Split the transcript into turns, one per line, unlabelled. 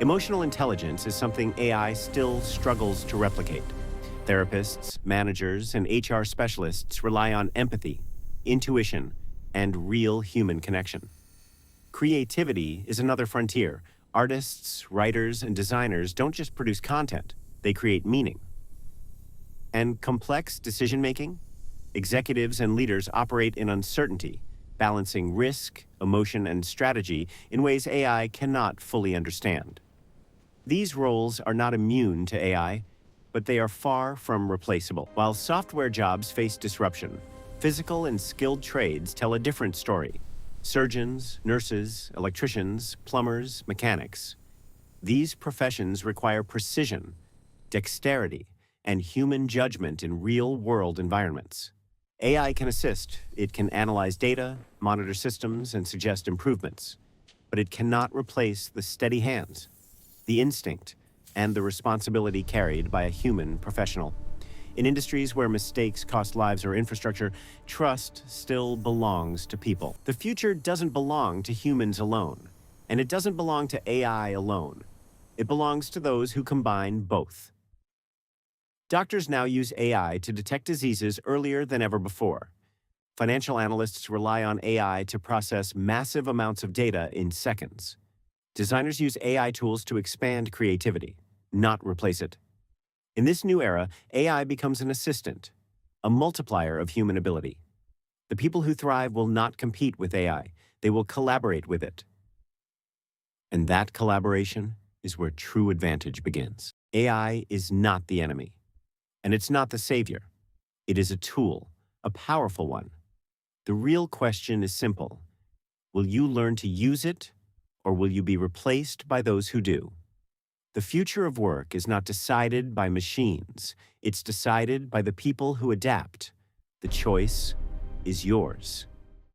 Emotional intelligence is something AI still struggles to replicate. Therapists, managers, and HR specialists rely on empathy, intuition, and real human connection. Creativity is another frontier. Artists, writers, and designers don't just produce content, they create meaning. And complex decision-making? Executives and leaders operate in uncertainty, balancing risk, emotion, and strategy in ways AI cannot fully understand. These roles are not immune to AI, but they are far from replaceable. While software jobs face disruption, physical and skilled trades tell a different story. Surgeons, nurses, electricians, plumbers, mechanics. These professions require precision, dexterity, and human judgment in real-world environments. AI can assist. It can analyze data, monitor systems, and suggest improvements. But it cannot replace the steady hands, the instinct, and the responsibility carried by a human professional. In industries where mistakes cost lives or infrastructure, trust still belongs to people. The future doesn't belong to humans alone, and it doesn't belong to AI alone. It belongs to those who combine both. Doctors now use AI to detect diseases earlier than ever before. Financial analysts rely on AI to process massive amounts of data in seconds. Designers use AI tools to expand creativity, not replace it. In this new era, AI becomes an assistant, a multiplier of human ability. The people who thrive will not compete with AI. They will collaborate with it. And that collaboration is where true advantage begins. AI is not the enemy, and it's not the savior. It is a tool, a powerful one. The real question is simple. Will you learn to use it, or will you be replaced by those who do? The future of work is not decided by machines. It's decided by the people who adapt. The choice is yours.